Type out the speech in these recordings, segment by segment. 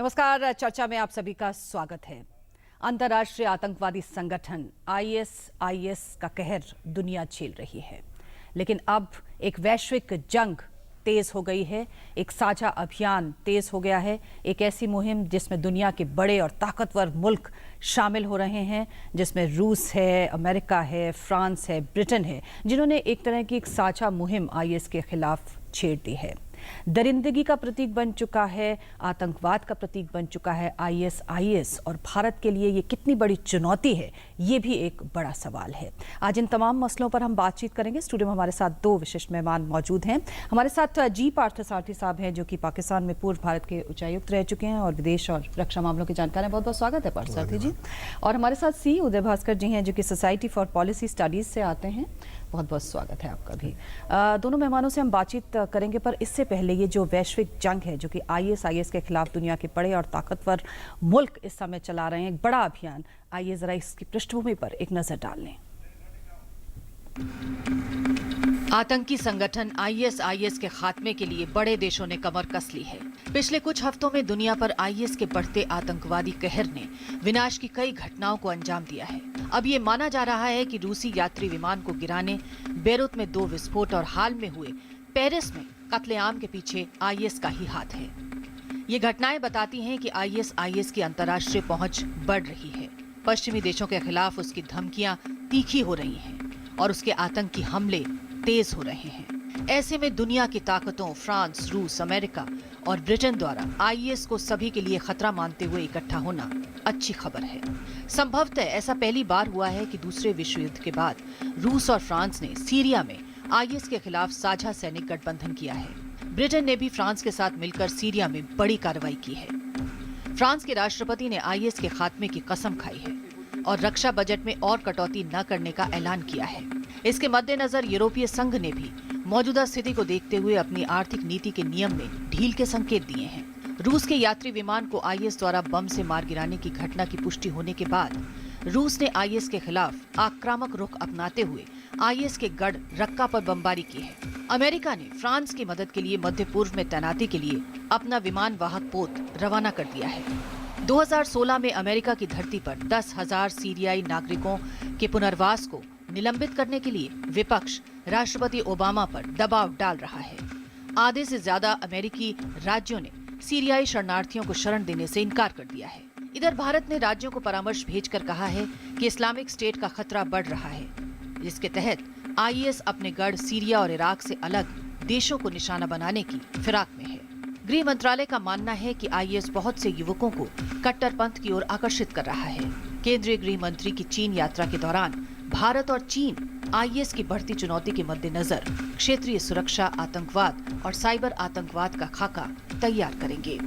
नमस्कार, चर्चा में आप सभी का स्वागत है। अंतर्राष्ट्रीय आतंकवादी संगठन आईएसआईएस का कहर दुनिया झेल रही है, लेकिन अब एक वैश्विक जंग तेज हो गई है। एक साझा अभियान तेज हो गया है, एक ऐसी मुहिम जिसमें दुनिया के बड़े और ताकतवर मुल्क शामिल हो रहे हैं, जिसमें रूस है, अमेरिका है, फ्रांस है, ब्रिटेन है, जिन्होंने एक तरह की एक साझा मुहिम आईएस के खिलाफ छेड़ दी है। दरिंदगी का प्रतीक बन चुका है, आतंकवाद का प्रतीक बन चुका है आईएसआईएस, और भारत के लिए ये कितनी बड़ी चुनौती है, ये भी एक बड़ा सवाल है। आज इन तमाम मसलों पर हम बातचीत करेंगे। स्टूडियो में हमारे साथ दो विशिष्ट मेहमान मौजूद हैं। हमारे साथ जी पार्थसारथी साहब हैं, जो कि पाकिस्तान में पूर्व भारत के उच्चायुक्त रह चुके हैं और विदेश और रक्षा मामलों की जानकार हैं। बहुत बहुत स्वागत है पार्थसारथी जी। और हमारे साथ सी उदय भास्कर जी हैं, जो कि सोसाइटी फॉर पॉलिसी स्टडीज से आते हैं। बहुत बहुत स्वागत है आपका भी। दोनों मेहमानों से हम बातचीत करेंगे, पर इससे पहले ये जो वैश्विक जंग है, जो कि आईएसआईएस के खिलाफ दुनिया के बड़े और ताकतवर मुल्क इस समय चला रहे हैं, एक बड़ा अभियान, आइए जरा इसकी पृष्ठभूमि पर एक नजर डाल लें। आतंकी संगठन आईएसआईएस के खात्मे के लिए बड़े देशों ने कमर कस ली है। पिछले कुछ हफ्तों में दुनिया पर आईएस के बढ़ते आतंकवादी कहर ने विनाश की कई घटनाओं को अंजाम दिया है। अब ये माना जा रहा है कि रूसी यात्री विमान को गिराने, बेरूत में 2 विस्फोट और हाल में हुए पेरिस में कत्लेआम के पीछे आईएस का ही हाथ है। ये घटनाएं बताती हैं कि आईएसआईएस की अंतर्राष्ट्रीय पहुंच बढ़ रही है। पश्चिमी देशों के खिलाफ उसकी धमकियां तीखी हो रही हैं और उसके आतंकी हमले तेज हो रहे हैं। ऐसे में दुनिया की ताकतों फ्रांस, रूस, अमेरिका और ब्रिटेन द्वारा आईएस को सभी के लिए खतरा मानते हुए इकट्ठा होना अच्छी खबर है। संभवतः ऐसा पहली बार हुआ है कि दूसरे विश्व युद्ध के बाद रूस और फ्रांस ने सीरिया में आईएस के खिलाफ साझा सैनिक गठबंधन किया है। ब्रिटेन ने भी फ्रांस के साथ मिलकर सीरिया में बड़ी कार्रवाई की है। फ्रांस के राष्ट्रपति ने आईएस के खात्मे की कसम खाई है और रक्षा बजट में और कटौती न करने का ऐलान किया है। इसके मद्देनजर यूरोपीय संघ ने भी मौजूदा स्थिति को देखते हुए अपनी आर्थिक नीति के नियम में ढील के संकेत दिए हैं। रूस के यात्री विमान को आईएस द्वारा बम से मार गिराने की घटना की पुष्टि होने के बाद रूस ने आईएस के खिलाफ आक्रामक रुख अपनाते हुए आईएस के गढ़ रक्का पर बमबारी की है। अमेरिका ने फ्रांस की मदद के लिए मध्य पूर्व में तैनाती के लिए अपना विमान वाहक पोत रवाना कर दिया है। 2016 में अमेरिका की धरती पर 10,000 सीरियाई नागरिकों के पुनर्वास को निलंबित करने के लिए विपक्ष राष्ट्रपति ओबामा पर दबाव डाल रहा है। आधे से ज्यादा अमेरिकी राज्यों ने सीरियाई शरणार्थियों को शरण देने से इनकार कर दिया है। इधर भारत ने राज्यों को परामर्श भेजकर कहा है कि इस्लामिक स्टेट का खतरा बढ़ रहा है, जिसके तहत आईएस अपने गढ़ सीरिया और इराक से अलग देशों को निशाना बनाने की फिराक में है। गृह मंत्रालय का मानना है कि आईएस बहुत से युवकों को कट्टरपंथ की ओर आकर्षित कर रहा है। केंद्रीय गृह मंत्री की चीन यात्रा के दौरान भारत और चीन आईएस की बढ़ती चुनौती के मद्देनजर क्षेत्रीय सुरक्षा, आतंकवाद और साइबर आतंकवाद का खाका तैयार करेंगे।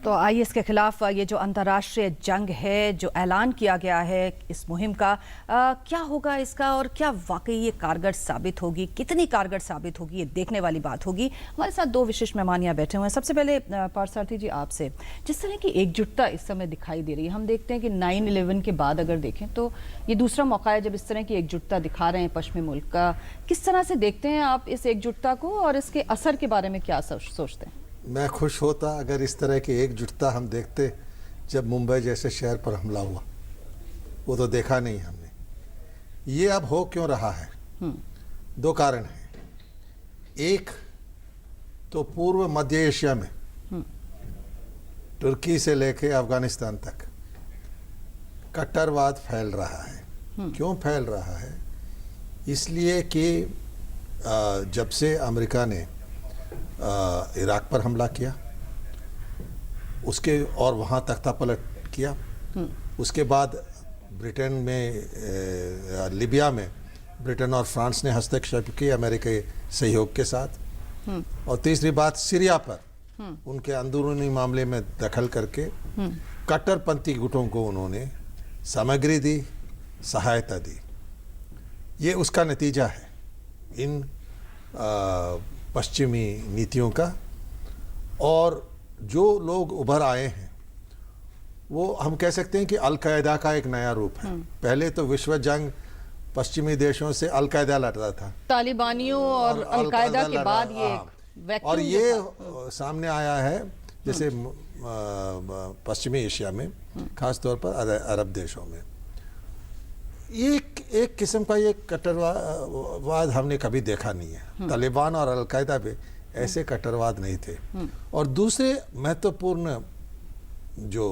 तो आईएस के खिलाफ ये जो अंतर्राष्ट्रीय जंग है, जो ऐलान किया गया है इस मुहिम का, क्या होगा इसका और क्या वाकई ये कारगर साबित होगी, कितनी कारगर साबित होगी, ये देखने वाली बात होगी। हमारे साथ दो विशिष्ट मेहमान यहाँ बैठे हुए हैं। सबसे पहले पार्थसारथी जी, आपसे जिस तरह की एकजुटता इस समय दिखाई दे रही है, हम देखते हैं कि 9/11 के बाद अगर देखें तो ये दूसरा मौका है जब इस तरह की एकजुटता दिखा रहे हैं पश्चिमी मुल्क का। किस तरह से देखते हैं आप इस एकजुटता को और इसके असर के बारे में क्या सोचते हैं? मैं खुश होता अगर इस तरह की एकजुटता हम देखते जब मुंबई जैसे शहर पर हमला हुआ। वो तो देखा नहीं हमने। ये अब हो क्यों रहा है? 2 कारण हैं। एक तो पूर्व मध्य एशिया में तुर्की से लेकर अफगानिस्तान तक कट्टरवाद फैल रहा है। क्यों फैल रहा है? इसलिए कि जब से अमेरिका ने इराक पर हमला किया, उसके और वहाँ तख्तापलट किया, उसके बाद ब्रिटेन में लीबिया में ब्रिटेन और फ्रांस ने हस्तक्षेप किया अमेरिकी सहयोग के साथ, और तीसरी बात सीरिया पर उनके अंदरूनी मामले में दखल करके कट्टरपंथी गुटों को उन्होंने सामग्री दी, सहायता दी। ये उसका नतीजा है इन पश्चिमी नीतियों का। और जो लोग उभर आए हैं वो हम कह सकते हैं कि अल-कायदा का एक नया रूप है। पहले तो विश्व जंग पश्चिमी देशों से अल-कायदा लड़ता था, तालिबानियों और अल-कायदा के बाद ये और ये सामने आया है जैसे पश्चिमी एशिया में, खास तौर पर अरब देशों में। एक किस्म का ये कट्टरवाद हमने कभी देखा नहीं है। तालिबान और अलकायदा पे ऐसे कट्टरवाद नहीं थे। और दूसरे महत्वपूर्ण जो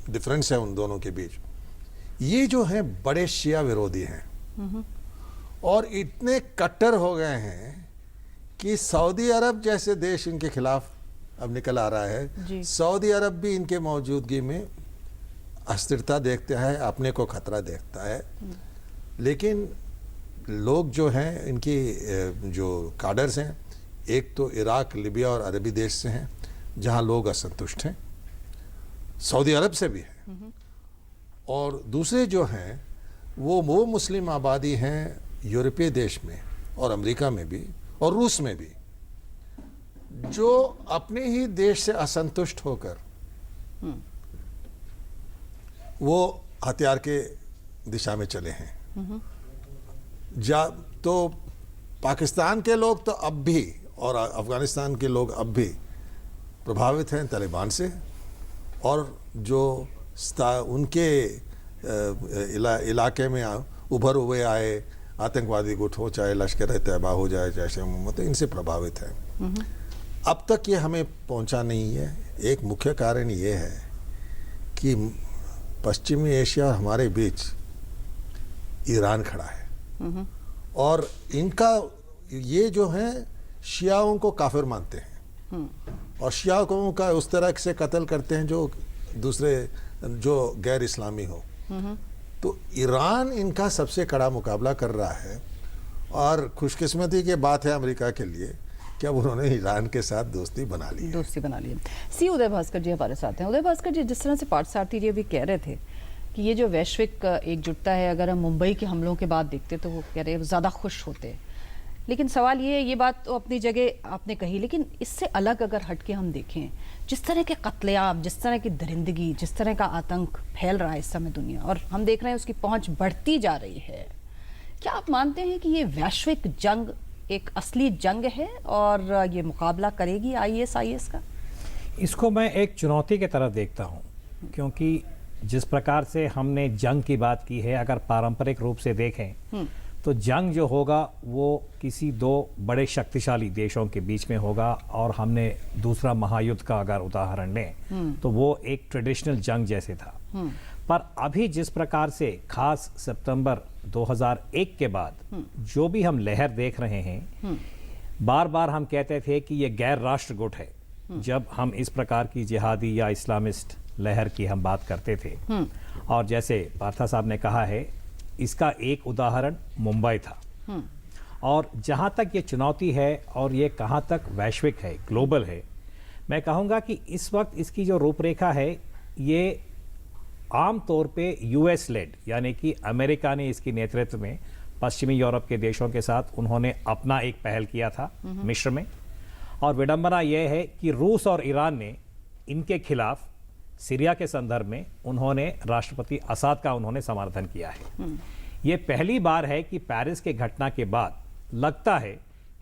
डिफरेंस है उन दोनों के बीच, ये जो हैं बड़े शिया विरोधी हैं और इतने कट्टर हो गए हैं कि सऊदी अरब जैसे देश इनके खिलाफ अब निकल आ रहा है। सऊदी अरब भी इनके मौजूदगी में अस्थिरता देखता है, अपने को खतरा देखता है। लेकिन लोग जो हैं इनकी जो काडर्स हैं, एक तो इराक, लिबिया और अरबी देश से हैं जहां लोग असंतुष्ट हैं, सऊदी अरब से भी हैं, और दूसरे जो हैं वो मुस्लिम आबादी हैं यूरोपीय देश में और अमेरिका में भी और रूस में भी, जो अपने ही देश से असंतुष्ट होकर वो हथियार के दिशा में चले हैं। तो पाकिस्तान के लोग तो अब भी और अफगानिस्तान के लोग अब भी प्रभावित हैं तालिबान से, और जो उनके इलाके में उभर हुए आए आतंकवादी गुट हो, चाहे लश्कर तैयबा हो जाए, जैश ए मोहम्मद, इनसे प्रभावित हैं। अब तक ये हमें पहुंचा नहीं है। एक मुख्य कारण ये है कि पश्चिमी एशिया और हमारे बीच ईरान खड़ा है, और इनका ये जो है शियाओं को काफिर मानते हैं और शियाओं का उस तरह से कत्ल करते हैं जो दूसरे जो गैर इस्लामी हो। तो ईरान इनका सबसे कड़ा मुकाबला कर रहा है, और खुशकिस्मती की बात है अमेरिका के लिए कि अब उन्होंने ईरान के साथ दोस्ती बना ली है। सी उदय भास्कर जी हमारे साथ हैं। उदय भास्कर जी, जिस तरह से पार्थसारथी जी अभी कह रहे थे कि ये जो वैश्विक एकजुटता है, अगर हम मुंबई के हमलों के बाद देखते तो वो कह रहे हैं ज़्यादा खुश होते। लेकिन सवाल ये बात तो अपनी जगह आपने कही, लेकिन इससे अलग अगर हट के हम देखें, जिस तरह के कत्लेआम, जिस तरह की दरिंदगी, जिस तरह का आतंक फैल रहा है इस समय दुनिया, और हम देख रहे हैं उसकी पहुंच बढ़ती जा रही है, क्या आप मानते हैं कि ये वैश्विक जंग एक असली जंग है और ये मुकाबला करेगी ISIS का? इसको मैं एक चुनौती की तरह देखता हूँ, क्योंकि जिस प्रकार से हमने जंग की बात की है, अगर पारंपरिक रूप से देखें तो जंग जो होगा वो किसी दो बड़े शक्तिशाली देशों के बीच में होगा, और हमने दूसरा महायुद्ध का अगर उदाहरण लें तो वो एक ट्रेडिशनल जंग जैसे था। पर अभी जिस प्रकार से खास सितंबर 2001 के बाद जो भी हम लहर देख रहे हैं, बार बार हम कहते थे कि ये गैर राष्ट्र गुट है जब हम इस प्रकार की जिहादी या इस्लामिस्ट लहर की हम बात करते थे। और जैसे पार्था साहब ने कहा है, इसका एक उदाहरण मुंबई था। और जहाँ तक ये चुनौती है और ये कहाँ तक वैश्विक है, ग्लोबल है, मैं कहूँगा कि इस वक्त इसकी जो रूपरेखा है ये आम तौर पे US लेड, यानी कि अमेरिका ने इसकी नेतृत्व में पश्चिमी यूरोप के देशों के साथ उन्होंने अपना एक पहल किया था मिस्र में। और विडंबना यह है कि रूस और ईरान ने इनके खिलाफ सीरिया के संदर्भ में उन्होंने राष्ट्रपति असाद का उन्होंने समर्थन किया है। ये पहली बार है कि पेरिस के घटना के बाद लगता है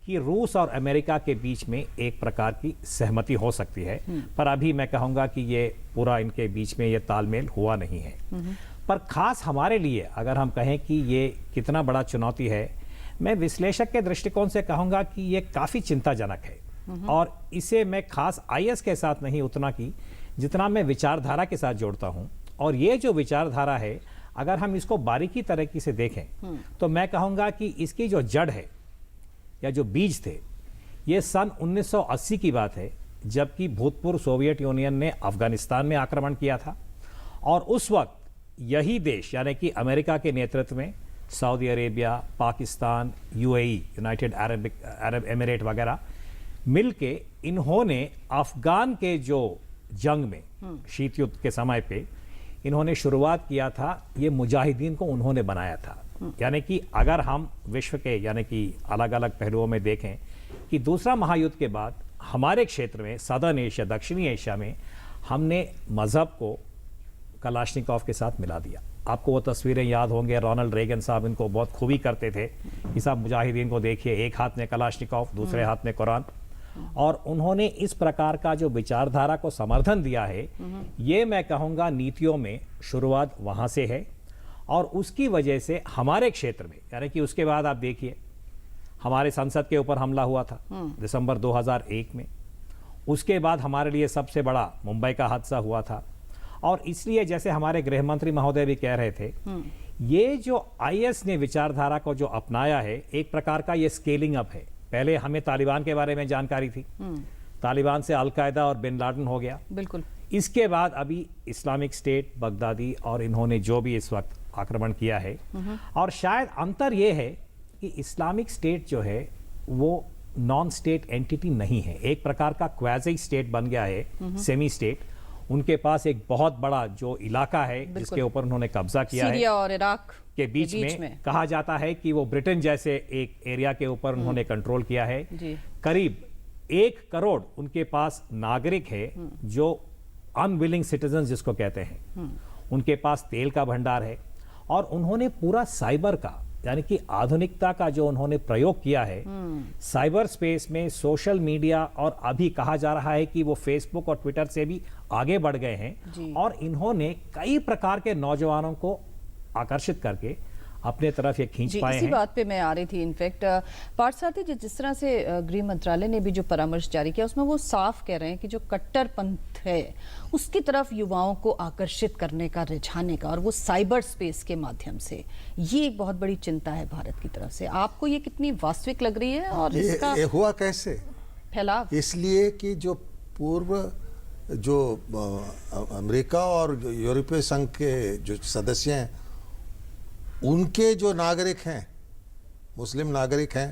कि रूस और अमेरिका के बीच में एक प्रकार की सहमति हो सकती है, पर अभी मैं कहूँगा कि ये पूरा इनके बीच में ये तालमेल हुआ नहीं है। पर खास हमारे लिए अगर हम कहें कि ये कितना बड़ा चुनौती है, मैं विश्लेषक के दृष्टिकोण से कहूँगा कि ये काफ़ी चिंताजनक है, और इसे मैं खास IS के साथ नहीं उतना की जितना मैं विचारधारा के साथ जोड़ता हूँ। और ये जो विचारधारा है, अगर हम इसको बारीकी तरीके से देखें तो मैं कहूँगा कि इसकी जो जड़ है या जो बीज थे, ये सन 1980 की बात है, जबकि भूतपूर्व सोवियत यूनियन ने अफगानिस्तान में आक्रमण किया था। और उस वक्त यही देश, यानी कि अमेरिका के नेतृत्व में Saudi Arabia, Pakistan, UAE, United Arab emirate वगैरह मिलके इन्होंने अफगान के जो जंग में शीत युद्ध के समय पे इन्होंने शुरुआत किया था, ये मुजाहिदीन को उन्होंने बनाया था। यानी कि अगर हम विश्व के यानी कि अलग अलग पहलुओं में देखें कि दूसरा महायुद्ध के बाद हमारे क्षेत्र में सदर्न एशिया, दक्षिणी एशिया में हमने मज़हब को कलाशनिकोव के साथ मिला दिया। आपको वो तस्वीरें याद होंगे, रोनाल्ड रेगन साहब इनको बहुत खूबी करते थे कि साहब मुजाहिदीन को देखिए, एक हाथ में कलाशनिकोव, दूसरे हाथ में कुरान। और उन्होंने इस प्रकार का जो विचारधारा को समर्थन दिया है, ये मैं कहूँगा नीतियों में शुरुआत वहाँ से है। और उसकी वजह से हमारे क्षेत्र में, यानी कि उसके बाद आप देखिए हमारे संसद के ऊपर हमला हुआ था दिसंबर 2001 में। उसके बाद हमारे लिए सबसे बड़ा मुंबई का हादसा हुआ था। और इसलिए जैसे हमारे गृह मंत्री महोदय भी कह रहे थे, ये जो आईएस ने विचारधारा को जो अपनाया है, एक प्रकार का ये स्केलिंग अप है। पहले हमें तालिबान के बारे में जानकारी थी, तालिबान से अलकायदा और बिन लादेन हो गया। बिल्कुल। इसके बाद अभी इस्लामिक स्टेट, बगदादी और इन्होंने जो भी इस वक्त आक्रमण किया है। और शायद अंतर ये है कि इस्लामिक स्टेट जो है वो नॉन स्टेट एंटिटी नहीं है, एक प्रकार का क्वाजी स्टेट बन गया है, सेमी स्टेट। उनके पास एक बहुत बड़ा जो इलाका है जिसके ऊपर उन्होंने कब्जा किया है, सीरिया और इराक के बीच में कहा जाता है कि वो ब्रिटेन जैसे एक एरिया के ऊपर उन्होंने कंट्रोल किया है। करीब 1 करोड़ उनके पास नागरिक है जो अनविलिंग सिटीजन जिसको कहते हैं। उनके पास तेल का भंडार है और उन्होंने पूरा साइबर का, यानी कि आधुनिकता का जो उन्होंने प्रयोग किया है साइबर स्पेस में, सोशल मीडिया, और अभी कहा जा रहा है कि वो फेसबुक और ट्विटर से भी आगे बढ़ गए हैं। और इन्होंने कई प्रकार के नौजवानों को आकर्षित करके अपने तरफ ये खींच पाए हैं। इसी बात पे मैं आ रही थी। इनफैक्ट पार्थसारथी जी, जिस तरह से गृह मंत्रालय ने भी जो परामर्श जारी किया उसमें वो साफ कह रहे हैं कि जो कट्टरपंथ है उसकी तरफ युवाओं को आकर्षित करने का, रिझाने का, और वो साइबर स्पेस के माध्यम से, ये एक बहुत बड़ी चिंता है भारत की तरफ से। आपको ये कितनी वास्तविक लग रही है? और इसका ये हुआ कैसे फैलाव? इसलिए कि जो पूर्व जो अमेरिका और यूरोपीय संघ के जो सदस्य हैं, उनके जो नागरिक हैं, मुस्लिम नागरिक हैं,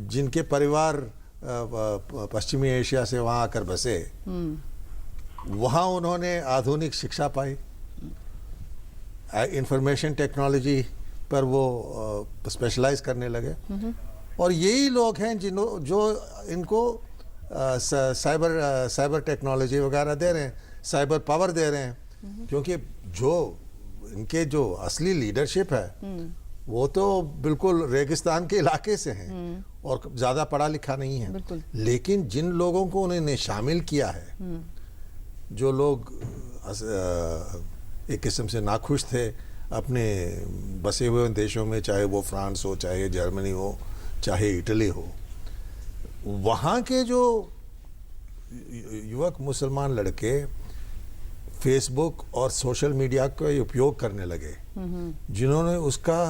जिनके परिवार पश्चिमी एशिया से वहाँ आकर बसे, वहाँ उन्होंने आधुनिक शिक्षा पाई, इंफॉर्मेशन टेक्नोलॉजी पर वो स्पेशलाइज करने लगे। और यही लोग हैं जो इनको साइबर टेक्नोलॉजी वगैरह दे रहे हैं, साइबर पावर दे रहे हैं। क्योंकि जो इनके जो असली लीडरशिप है वो तो बिल्कुल रेगिस्तान के इलाके से हैं और ज़्यादा पढ़ा लिखा नहीं है। लेकिन जिन लोगों को उन्होंने शामिल किया है, जो लोग एक किस्म से नाखुश थे अपने बसे हुए देशों में, चाहे वो फ्रांस हो, चाहे जर्मनी हो, चाहे इटली हो, वहाँ के जो युवक मुसलमान लड़के फेसबुक और सोशल मीडिया का उपयोग करने लगे, जिन्होंने उसका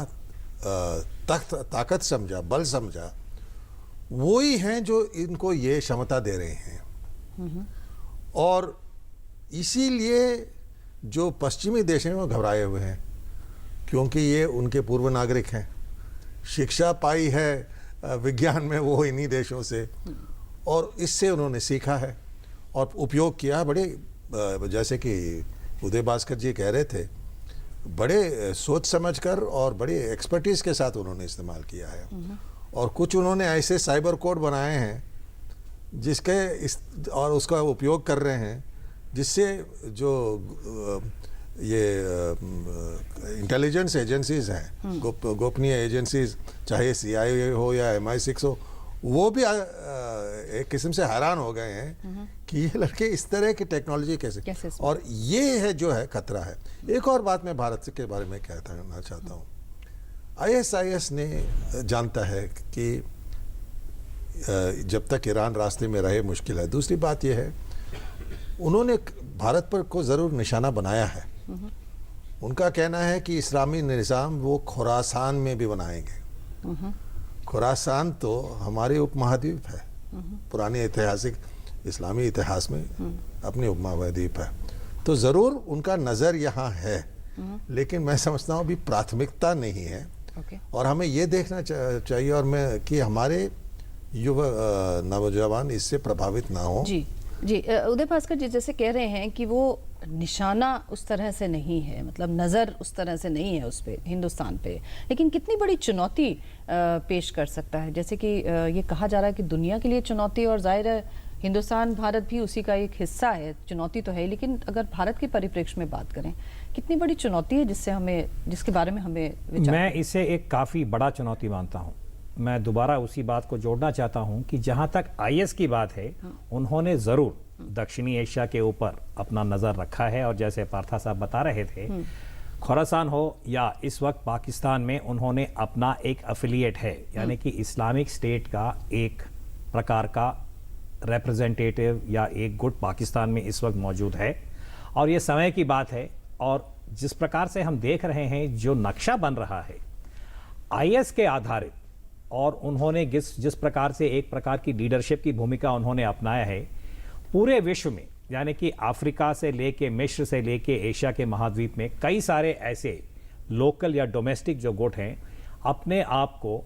ताकत समझा, बल समझा, वो ही हैं जो इनको ये क्षमता दे रहे हैं। और इसीलिए जो पश्चिमी देश हैं वो घबराए हुए हैं, क्योंकि ये उनके पूर्व नागरिक हैं, शिक्षा पाई है विज्ञान में वो इन्हीं देशों से, और इससे उन्होंने सीखा है और उपयोग किया। बड़े जैसे कि उदय भास्कर जी कह रहे थे, बड़े सोच समझकर और बड़े एक्सपर्टीज के साथ उन्होंने इस्तेमाल किया है। और कुछ उन्होंने ऐसे साइबर कोड बनाए हैं जिसके और उसका उपयोग कर रहे हैं, जिससे जो ये इंटेलिजेंस एजेंसीज हैं, गोपनीय एजेंसीज, चाहे CIA हो या MI6 हो, वो भी एक किस्म से हैरान हो गए हैं कि ये लड़के इस तरह की टेक्नोलॉजी कैसे और ये है जो है खतरा है। एक और बात मैं भारत के बारे में कहना चाहता हूँ। ISIS ने जानता है कि जब तक ईरान रास्ते में रहे मुश्किल है। दूसरी बात यह है, उन्होंने भारत पर को ज़रूर निशाना बनाया है। उनका कहना है कि इस्लामी निज़ाम वो खुरासान में भी बनाएंगे। खुरासान तो हमारे उपमहाद्वीप है, पुराने ऐतिहासिक इस्लामी इतिहास में अपने उपमहाद्वीप है, तो ज़रूर उनका नज़र यहाँ है। लेकिन मैं समझता हूँ अभी प्राथमिकता नहीं है। और हमें ये देखना चाहिए और मैं कि हमारे युवा नौजवान इससे प्रभावित ना हो। जी उदय भास्कर जी जैसे कह रहे हैं कि वो निशाना उस तरह से नहीं है, मतलब नज़र उस तरह से नहीं है उस पे, हिंदुस्तान पे, लेकिन कितनी बड़ी चुनौती पेश कर सकता है। जैसे कि ये कहा जा रहा है कि दुनिया के लिए चुनौती, और जाहिर है हिंदुस्तान, भारत भी उसी का एक हिस्सा है। चुनौती तो है, लेकिन अगर भारत के परिप्रेक्ष्य में बात करें, कितनी बड़ी चुनौती है जिसके बारे में हमें विचार। मैं इसे एक काफ़ी बड़ा चुनौती मानता हूँ। मैं दोबारा उसी बात को जोड़ना चाहता हूं कि जहां तक आईएस की बात है, उन्होंने ज़रूर दक्षिणी एशिया के ऊपर अपना नज़र रखा है। और जैसे पार्था साहब बता रहे थे, खुरासान हो या इस वक्त पाकिस्तान में उन्होंने अपना एक एफिलिएट है, यानी कि इस्लामिक स्टेट का एक प्रकार का रिप्रेजेंटेटिव या एक गुट पाकिस्तान में इस वक्त मौजूद है। और ये समय की बात है। और जिस प्रकार से हम देख रहे हैं जो नक्शा बन रहा है आईएस के आधारित, और उन्होंने जिस प्रकार से एक प्रकार की लीडरशिप की भूमिका उन्होंने अपनाया है पूरे विश्व में, यानी कि अफ्रीका से लेके मिस्र से लेके एशिया के महाद्वीप में कई सारे ऐसे लोकल या डोमेस्टिक जो गुट हैं अपने आप को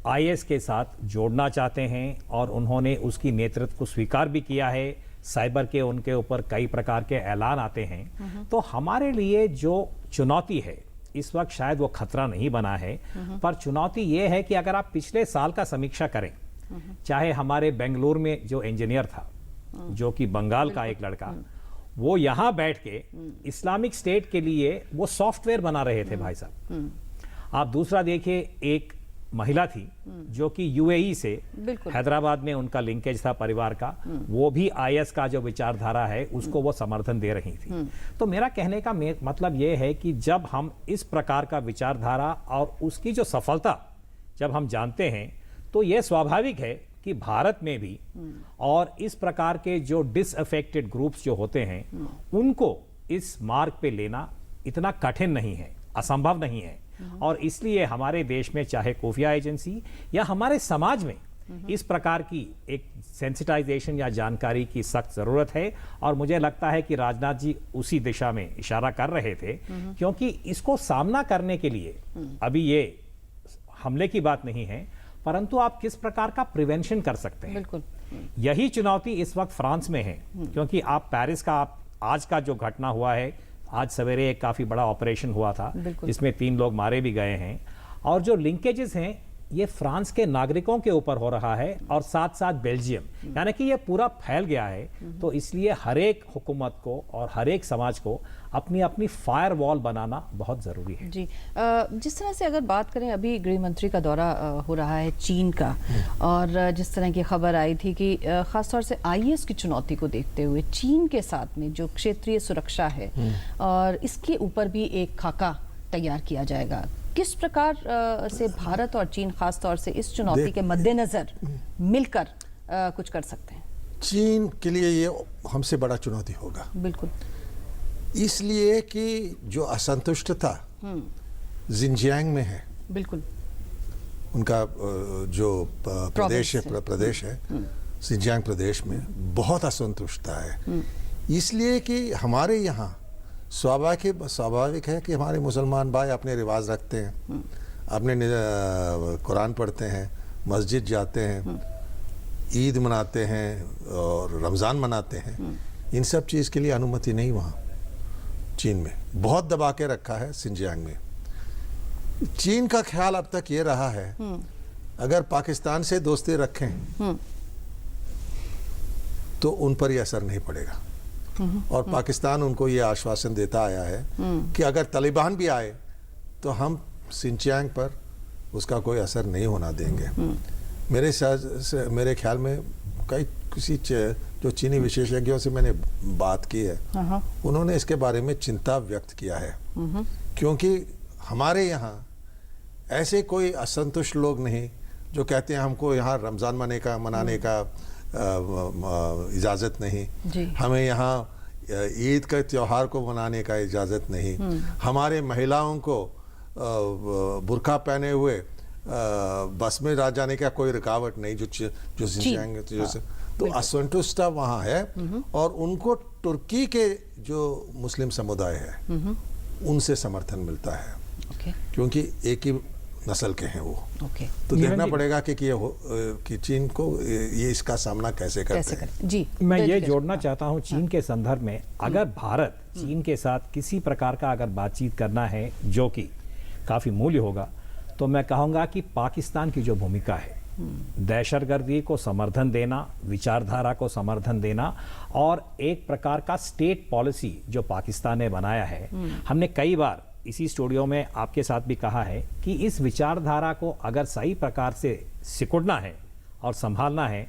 आईएस के साथ जोड़ना चाहते हैं। और उन्होंने उसकी नेतृत्व को स्वीकार भी किया है। साइबर के उनके ऊपर कई प्रकार के ऐलान आते हैं। तो हमारे लिए जो चुनौती है इस वक्त शायद वो खतरा नहीं बना है, पर चुनौती ये है कि अगर आप पिछले साल का समीक्षा करें, चाहे हमारे बेंगलुरु में जो इंजीनियर था, जो कि बंगाल का एक लड़का, वो यहाँ बैठ के इस्लामिक स्टेट के लिए वो सॉफ्टवेयर बना रहे थे भाई साहब। आप दूसरा देखिए, एक महिला थी जो कि यूएई से हैदराबाद में उनका लिंकेज था परिवार का, वो भी आईएस का जो विचारधारा है उसको वो समर्थन दे रही थी। तो मेरा कहने का मतलब ये है कि जब हम इस प्रकार का विचारधारा और उसकी जो सफलता जब हम जानते हैं, तो ये स्वाभाविक है कि भारत में भी और इस प्रकार के जो डिसअफेक्टेड ग्रुप्स जो होते हैं उनको इस मार्ग पे लेना इतना कठिन नहीं है, असंभव नहीं है। और इसलिए हमारे देश में चाहे खुफिया एजेंसी या हमारे समाज में इस प्रकार की एक सेंसिटाइजेशन या जानकारी की सख्त जरूरत है। और मुझे लगता है कि राजनाथ जी उसी दिशा में इशारा कर रहे थे, क्योंकि इसको सामना करने के लिए अभी ये हमले की बात नहीं है, परंतु आप किस प्रकार का प्रिवेंशन कर सकते हैं। बिल्कुल यही चुनौती इस वक्त फ्रांस में है, क्योंकि आप पेरिस का आज का जो घटना हुआ है, आज सवेरे एक काफी बड़ा ऑपरेशन हुआ था जिसमें 3 लोग मारे भी गए हैं। और जो लिंकेजेस हैं ये फ्रांस के नागरिकों के ऊपर हो रहा है और साथ साथ बेल्जियम, यानी कि ये पूरा फैल गया है। तो इसलिए हर एक हुकूमत को और हर एक समाज को अपनी अपनी फायर वॉल बनाना बहुत ज़रूरी है। जी, जिस तरह से अगर बात करें, अभी गृह मंत्री का दौरा हो रहा है चीन का, और जिस तरह की खबर आई थी कि ख़ासतौर से आईएस की चुनौती को देखते हुए चीन के साथ में जो क्षेत्रीय सुरक्षा है और इसके ऊपर भी एक खाका तैयार किया जाएगा, किस प्रकार से भारत और चीन खास तौर से इस चुनौती के मद्देनजर मिलकर कुछ कर सकते हैं? चीन के लिए ये हमसे बड़ा चुनौती होगा। बिल्कुल, इसलिए कि जो असंतुष्टता जिनजियांग में है, बिल्कुल उनका जो प्रदेश है जिनजियांग प्रदेश में बहुत असंतुष्टता है। इसलिए कि हमारे यहाँ स्वाभाविक है कि हमारे मुसलमान भाई अपने रिवाज रखते हैं, अपने कुरान पढ़ते हैं, मस्जिद जाते हैं, ईद मनाते हैं और रमज़ान मनाते हैं। इन सब चीज़ के लिए अनुमति नहीं वहाँ चीन में, बहुत दबा के रखा है सिंजियांग में। चीन का ख्याल अब तक ये रहा है अगर पाकिस्तान से दोस्ती रखें तो उन पर यह असर नहीं पड़ेगा। और पाकिस्तान उनको ये आश्वासन देता आया है कि अगर तालिबान भी आए तो हम सिंचियांग पर उसका कोई असर नहीं होना देंगे। मेरे ख्याल में किसी जो चीनी विशेषज्ञों से मैंने बात की है, उन्होंने इसके बारे में चिंता व्यक्त किया है, क्योंकि हमारे यहाँ ऐसे कोई असंतुष्ट लोग नहीं जो कहते हैं हमको यहाँ रमज़ान मनाने का इजाज़त नहीं, हमें यहाँ ईद के त्यौहार को मनाने का इजाज़त नहीं, हमारे महिलाओं को बुर्का पहने हुए बस में जाने का कोई रुकावट नहीं, जो सिंचियांग तो असंतुष्टता वहाँ है। और उनको तुर्की के जो मुस्लिम समुदाय है उनसे समर्थन मिलता है, क्योंकि एक ही नस्ल के हैं वो। तो देखना पड़ेगा कि चीन को ये इसका सामना कैसे करते हैं। जी, मैं ये जोड़ना चाहता हूँ चीन के संदर्भ में, अगर भारत चीन के साथ किसी प्रकार का अगर बातचीत करना है जो कि काफ़ी मूल्य होगा, तो मैं कहूँगा कि पाकिस्तान की जो भूमिका है, दहशतगर्दी को समर्थन देना, विचारधारा को समर्थन देना और एक प्रकार का स्टेट पॉलिसी जो पाकिस्तान ने बनाया है, हमने कई बार इसी स्टूडियो में आपके साथ भी कहा है कि इस विचारधारा को अगर सही प्रकार से सिकुड़ना है और संभालना है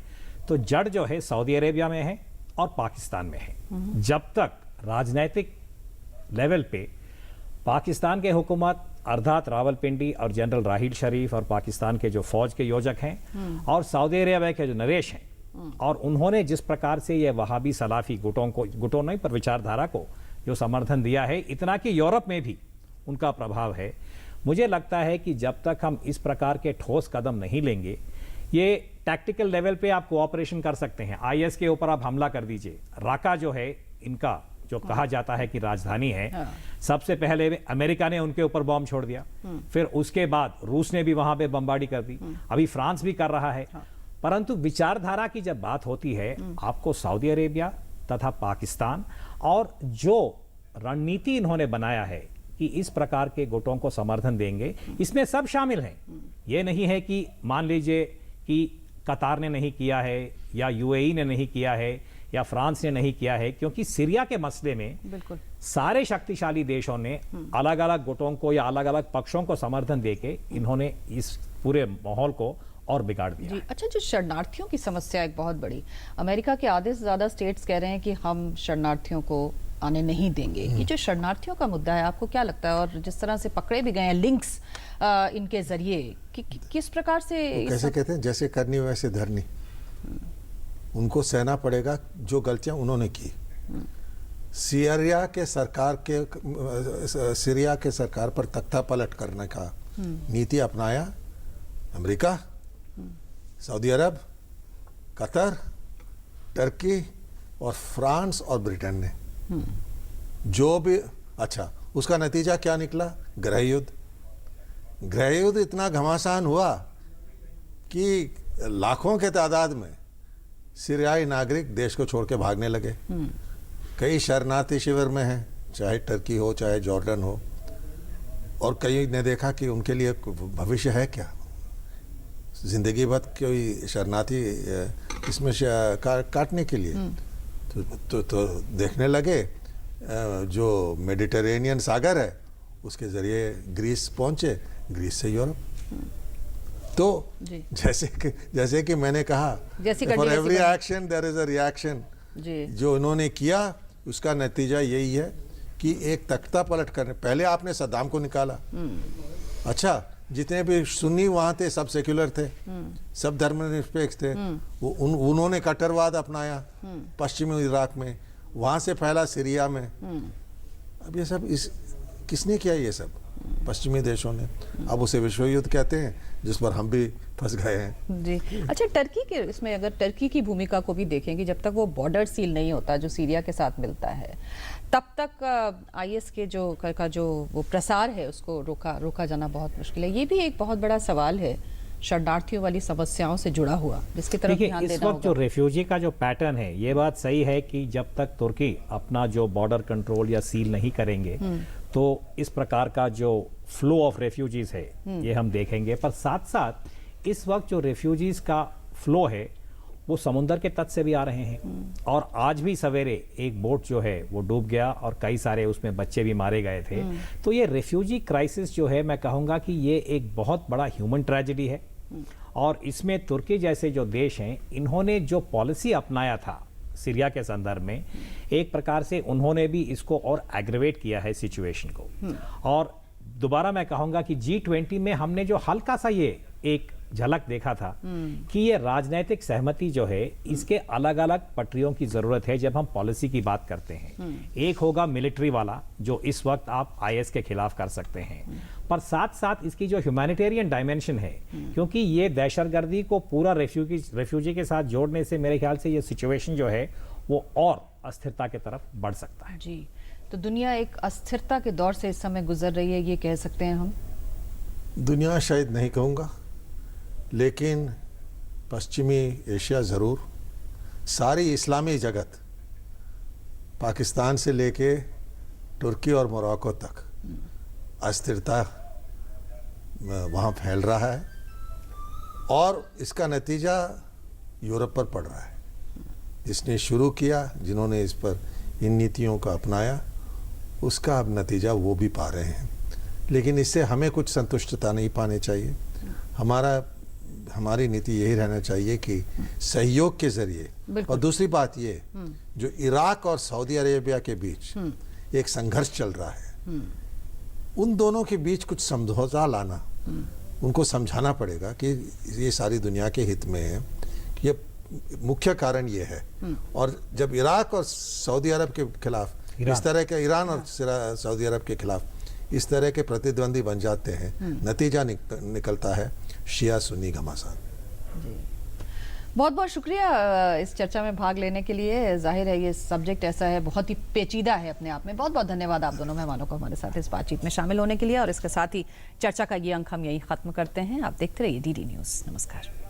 तो जड़ जो है सऊदी अरेबिया में है और पाकिस्तान में है। जब तक राजनीतिक लेवल पे पाकिस्तान के हुकूमत अर्थात रावलपिंडी और जनरल राहील शरीफ और पाकिस्तान के जो फौज के योजक हैं और सऊदी अरेबिया के जो नरेश हैं और उन्होंने जिस प्रकार से ये वहाबी सलाफी गुटों नहीं पर विचारधारा को जो समर्थन दिया है, इतना कि यूरोप में भी उनका प्रभाव है। मुझे लगता है कि जब तक हम इस प्रकार के ठोस कदम नहीं लेंगे, ये टैक्टिकल लेवल पे आप कोऑपरेशन कर सकते हैं, आईएस के ऊपर आप हमला कर दीजिए। राका जो है इनका जो कहा जाता है कि राजधानी है, सबसे पहले अमेरिका ने उनके ऊपर बॉम्ब छोड़ दिया, फिर उसके बाद रूस ने भी वहां पे बमबारी कर दी, अभी फ्रांस भी कर रहा है। परंतु विचारधारा की जब बात होती है, आपको सऊदी अरेबिया तथा पाकिस्तान और जो रणनीति इन्होंने बनाया है कि इस प्रकार के गुटों को समर्थन देंगे, इसमें सब शामिल हैं। ये नहीं है कि मान लीजिए कि कतार ने नहीं किया है या यूएई ने नहीं किया है या फ्रांस ने नहीं किया है, क्योंकि सीरिया के मसले में बिल्कुल सारे शक्तिशाली देशों ने अलग अलग गुटों को या अलग अलग पक्षों को समर्थन देके इन्होंने इस पूरे माहौल को और बिगाड़ दिया। जी अच्छा, जो शरणार्थियों की समस्या एक बहुत बड़ी, अमेरिका के आधे से ज़्यादा स्टेट्स कह रहे हैं कि हम शरणार्थियों को आने नहीं देंगे। ये जो शरणार्थियों का मुद्दा है, आपको क्या लगता है? और जिस तरह से पकड़े भी गए हैं लिंक्स इनके जरिए, किस प्रकार से कैसे कहते हैं, जैसे करनी वैसे धरनी, उनको सहना पड़ेगा जो गलतियां उन्होंने की। सीरिया के सरकार पर तख्ता पलट करने का नीति अपनाया अमेरिका, सऊदी अरब, कतर, टर्की और फ्रांस और ब्रिटेन ने। जो भी अच्छा, उसका नतीजा क्या निकला? गृह युद्ध। गृह युद्ध इतना घमासान हुआ कि लाखों के तादाद में सीरियाई नागरिक देश को छोड़ के भागने लगे। कई शरणार्थी शिविर में हैं, चाहे टर्की हो चाहे जॉर्डन हो, और कई ने देखा कि उनके लिए भविष्य है क्या, जिंदगी भर कोई शरणार्थी इसमें काटने के लिए। तो देखने लगे जो मेडिटेरेनियन सागर है उसके जरिए ग्रीस पहुंचे, ग्रीस से यूरोप। तो जैसे कि मैंने कहा, for every action there is a reaction. जो इन्होंने किया उसका नतीजा यही है कि एक तख्ता पलट करने, पहले आपने सद्दाम को निकाला। अच्छा, जितने भी सुन्नी वहां थे सब सेक्युलर थे, सब धर्मनिरपेक्ष थे। उन्होंने कट्टरवाद अपनाया पश्चिमी इराक में, वहां से फैला सीरिया में। अब ये सब किसने किया? ये सब पश्चिमी देशों ने। अब उसे विश्व युद्ध कहते हैं, जिस पर हम भी फंस गए हैं। जी अच्छा, टर्की के इसमें अगर टर्की की भूमिका को भी देखेंगे, जब तक वो बॉर्डर सील नहीं होता जो सीरिया के साथ मिलता है, तब तक आईएस के जो वो प्रसार है उसको रोका जाना बहुत मुश्किल है। ये भी एक बहुत बड़ा सवाल है शरणार्थियों वाली समस्याओं से जुड़ा हुआ, जिसकी तरफ ध्यान देना इस वक्त जो रेफ्यूजी का जो पैटर्न है, ये बात सही है कि जब तक तुर्की अपना जो बॉर्डर कंट्रोल या सील नहीं करेंगे तो इस प्रकार का जो फ्लो ऑफ रेफ्यूजीज है ये हम देखेंगे। पर साथ साथ इस वक्त जो रेफ्यूजीज का फ्लो है वो समुंदर के तट से भी आ रहे हैं। और आज भी सवेरे एक बोट जो है वो डूब गया और कई सारे उसमें बच्चे भी मारे गए थे। तो ये रेफ्यूजी क्राइसिस जो है, मैं कहूँगा कि ये एक बहुत बड़ा ह्यूमन ट्रेजेडी है। और इसमें तुर्की जैसे जो देश हैं, इन्होंने जो पॉलिसी अपनाया था सीरिया के संदर्भ में, एक प्रकार से उन्होंने भी इसको और एग्रेवेट किया है सिचुएशन को। और दोबारा मैं कहूँगा कि G20 में हमने जो हल्का सा ये एक झलक देखा था कि ये राजनीतिक सहमति जो है, इसके अलग अलग पटरियों की जरूरत है जब हम पॉलिसी की बात करते हैं। एक होगा मिलिट्री वाला, जो इस वक्त आप आईएस के खिलाफ कर सकते हैं, पर साथ साथ इसकी जो ह्यूमैनिटेरियन डायमेंशन है, क्योंकि ये दहशतगर्दी को पूरा रेफ्यूजी के साथ जोड़ने से मेरे ख्याल से ये सिचुएशन जो है वो और अस्थिरता की तरफ बढ़ सकता है। जी, तो दुनिया एक अस्थिरता के दौर से इस समय गुजर रही है, ये कह सकते हैं हम? दुनिया शायद नहीं कहूँगा, लेकिन पश्चिमी एशिया ज़रूर, सारी इस्लामी जगत, पाकिस्तान से लेके तुर्की और मोरक्को तक अस्थिरता वहाँ फैल रहा है। और इसका नतीजा यूरोप पर पड़ रहा है। जिसने शुरू किया, जिन्होंने इस पर इन नीतियों का अपनाया, उसका अब नतीजा वो भी पा रहे हैं। लेकिन इससे हमें कुछ संतुष्टता नहीं पानी चाहिए। हमारा हमारी नीति यही रहना चाहिए कि सहयोग के जरिए, बिल्कुल। और दूसरी बात ये जो इराक और सऊदी अरेबिया के बीच एक संघर्ष चल रहा है, उन दोनों के बीच कुछ समझौता लाना, उनको समझाना पड़ेगा कि ये सारी दुनिया के हित में है, कि ये मुख्य कारण ये है। और जब इराक और सऊदी अरब के खिलाफ इस तरह के, ईरान और सऊदी अरब के खिलाफ इस तरह के प्रतिद्वंदी बन जाते हैं, नतीजा निकलता है शिया सुन्नी घमासान। बहुत बहुत शुक्रिया इस चर्चा में भाग लेने के लिए। जाहिर है ये सब्जेक्ट ऐसा है, बहुत ही पेचीदा है अपने आप में। बहुत बहुत धन्यवाद आप दोनों मेहमानों को हमारे साथ इस बातचीत में शामिल होने के लिए। और इसके साथ ही चर्चा का ये अंक हम यहीं खत्म करते हैं। आप देखते रहिए DD न्यूज़। नमस्कार।